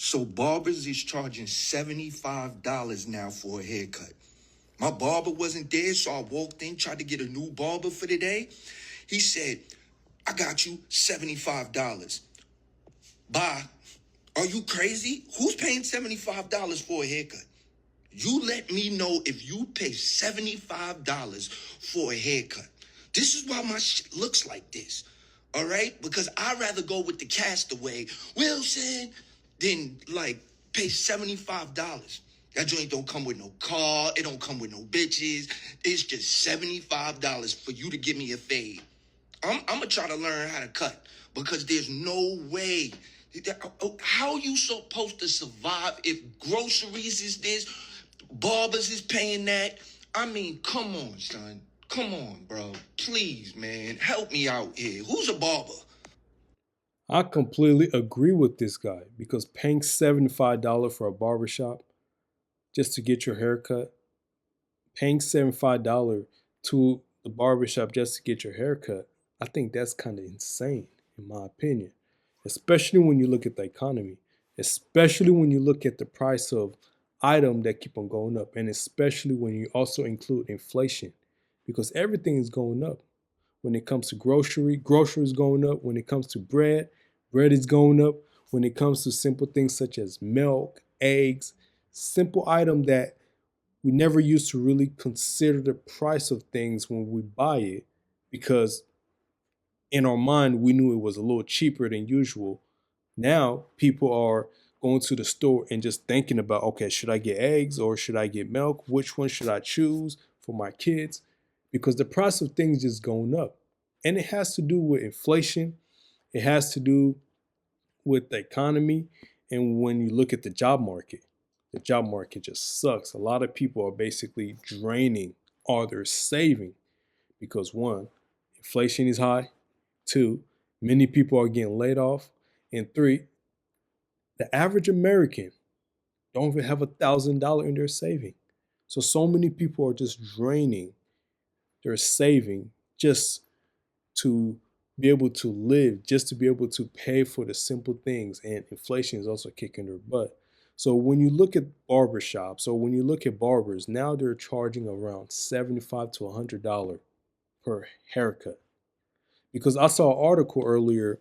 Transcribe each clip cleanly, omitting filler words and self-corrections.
So Barbers is charging $75 now for a haircut. My barber wasn't there, so I walked in, tried to get a new barber for the day. He said, I got you $75. Bye. Are you crazy? Who's paying $75 for a haircut? You let me know if you pay $75 for a haircut. This is why my shit looks like this. All right? Because I'd rather go with the Castaway Wilson than like pay $75. That joint don't come with no car. It don't come with no bitches. It's just $75 for you to give me a fade. I'm gonna try to learn how to cut because there's no way. How you supposed to survive if groceries is this, Barbers is paying that? I mean, come on, son. Come on, bro. Please, man. Help me out here. Who's a barber? I completely agree with this guy because paying $75 for a barbershop just to get your hair cut, paying $75 to the barbershop just to get your hair cut, I think that's kind of insane, in my opinion. Especially when you look at the economy, especially when you look at the price of items that keep on going up, and especially when you also include inflation, because everything is going up. When it comes to groceries going up. When it comes to bread is going up. When it comes to simple things such as milk, eggs, simple item that we never used to really consider the price of things when we buy it because in our mind we knew it was a little cheaper than usual. Now people are going to the store and just thinking about, okay, should I get eggs or should I get milk? Which one should I choose for my kids? Because the price of things is going up. And it has to do with inflation. It has to do with the economy. And when you look at the job market just sucks. A lot of people are basically draining all their saving because one, inflation is high. Two, many people are getting laid off. And three, the average American don't even have $1,000 in their saving. So many people are just draining their saving just to be able to live, just to be able to pay for the simple things. And inflation is also kicking their butt. So when you look at barbershops or when you look at barbers, now they're charging around $75 to $100 per haircut. Because I saw an article earlier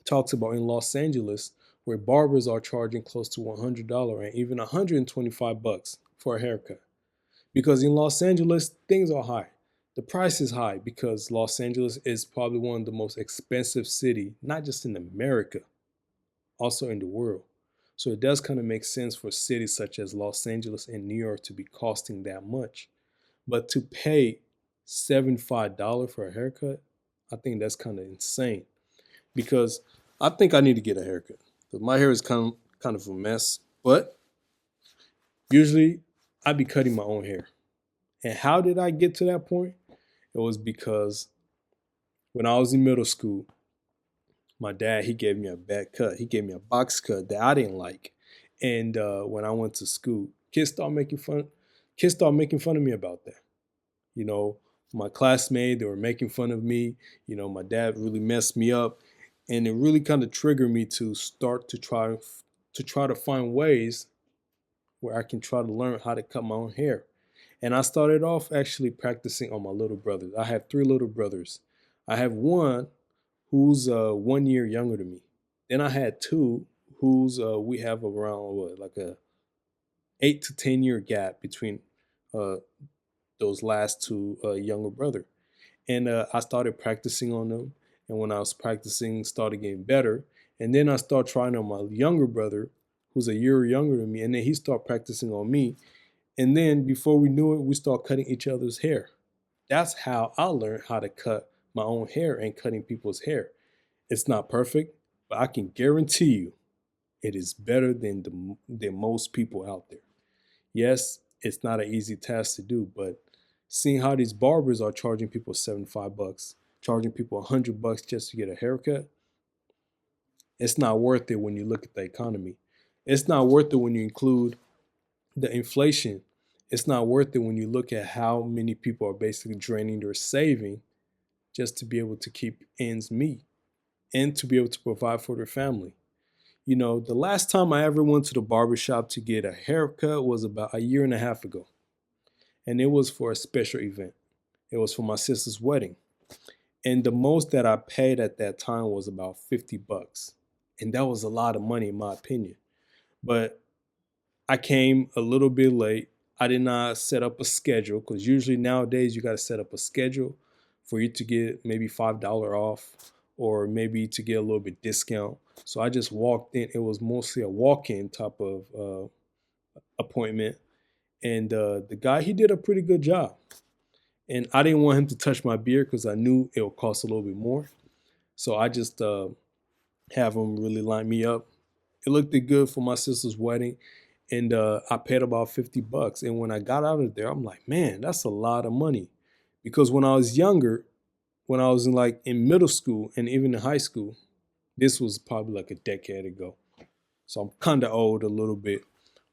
talks about in Los Angeles where barbers are charging close to $100 and even $125 for a haircut. Because in Los Angeles, things are high. The price is high because Los Angeles is probably one of the most expensive city, not just in America, also in the world. So it does kind of make sense for cities such as Los Angeles and New York to be costing that much. But to pay $75 for a haircut, I think that's kind of insane because I think I need to get a haircut because my hair is kind of a mess. But usually I be cutting my own hair. And how did I get to that point? It was because when I was in middle school, my dad he gave me a bad cut. He gave me a box cut that I didn't like. And when I went to school, Kids started making fun of me about that. You know, my classmates they were making fun of me. You know, my dad really messed me up, and it really kind of triggered me to start to try to find ways where I can try to learn how to cut my own hair. And I started off actually practicing on my little brothers. I have three little brothers. I have one who's 1 year younger than me. Then I had two who's we have around what like a 8 to 10 year gap between uh, those last two younger brother. And I started practicing on them. And when I was practicing, started getting better. And then I started trying on my younger brother, who's a year younger than me, and then he started practicing on me. And then before we knew it, we started cutting each other's hair. That's how I learned how to cut my own hair and cutting people's hair. It's not perfect, but I can guarantee you it is better than most people out there. Yes, it's not an easy task to do, but seeing how these barbers are charging people $75, charging people $100 just to get a haircut, it's not worth it when you look at the economy. It's not worth it when you include the inflation. It's not worth it when you look at how many people are basically draining their saving just to be able to keep ends meet and to be able to provide for their family. The last time I ever went to the barbershop to get a haircut was about a year and a half ago, and it was for a special event. It was for my sister's wedding. And the most that I paid at that time was about 50 bucks. And that was a lot of money in my opinion. But I came a little bit late. I did not set up a schedule because usually nowadays you got to set up a schedule for you to get maybe $5 off or maybe to get a little bit discount. So I just walked in. It was mostly a walk-in type of appointment, and the guy, he did a pretty good job. And I didn't want him to touch my beard because I knew it would cost a little bit more. So I just have him really line me up. It looked good for my sister's wedding, and I paid about 50 bucks. And when I got out of there, I'm like, man, that's a lot of money. Because when I was younger, when I was in middle school and even in high school, this was probably like a decade ago. So I'm kind of old a little bit,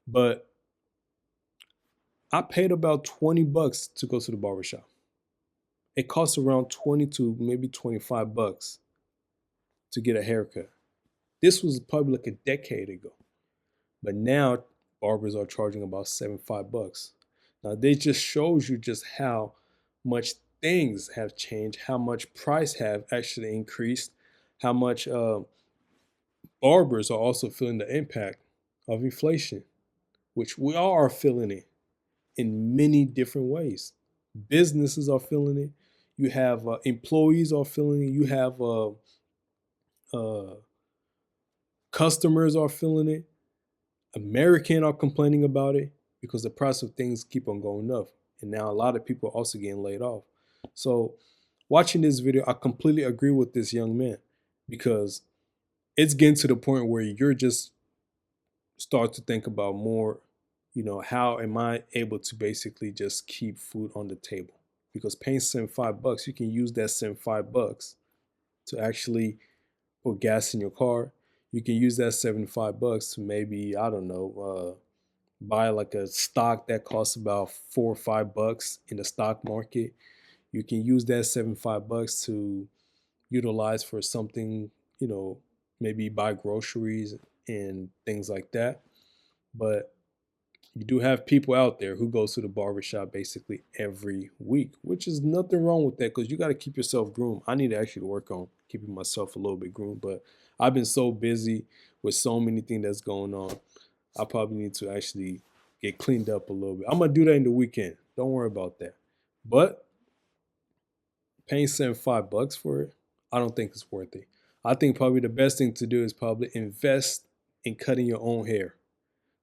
but I paid about 20 bucks to go to the barbershop. It costs around 20 to maybe 25 bucks to get a haircut. This was probably like a decade ago. But now barbers are charging about 75 bucks. Now they just shows you just how much things have changed, how much price have actually increased, how much barbers are also feeling the impact of inflation, which we all are feeling it in many different ways. Businesses are feeling it. You have employees are feeling it. You have uh, customers are feeling it. Americans are complaining about it because the price of things keep on going up. And now a lot of people are also getting laid off. So watching this video, I completely agree with this young man because it's getting to the point where you're just start to think about more, how am I able to basically just keep food on the table? Because paying 75 bucks, you can use that 75 bucks to actually put gas in your car. You can use that 75 bucks to maybe, I don't know, buy like a stock that costs about 4 or 5 bucks in the stock market. You can use that 75 bucks to utilize for something, maybe buy groceries and things like that. But you do have people out there who goes to the barbershop basically every week, which is nothing wrong with that because you got to keep yourself groomed. I need to actually work on keeping myself a little bit groomed, but I've been so busy with so many things that's going on. I probably need to actually get cleaned up a little bit. I'm gonna do that in the weekend. Don't worry about that. But paying 75 bucks for it, I don't think it's worth it. I think probably the best thing to do is probably invest in cutting your own hair.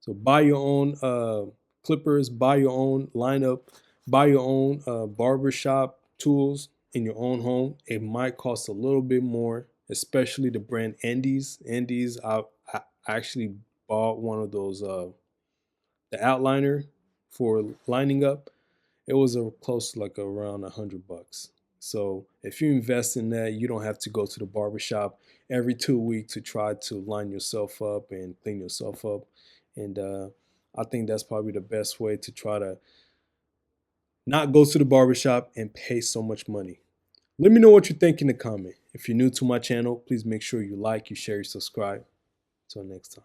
So buy your own clippers, buy your own lineup, buy your own barbershop tools in your own home. It might cost a little bit more, especially the brand Andes. Andes, I actually bought one of those, the outliner for lining up. It was close to like around 100 bucks. So if you invest in that, you don't have to go to the barbershop every 2 weeks to try to line yourself up and clean yourself up. And I think that's probably the best way to try to not go to the barbershop and pay so much money. Let me know what you think in the comment. If you're new to my channel, please make sure you like, you share, you subscribe. Until next time.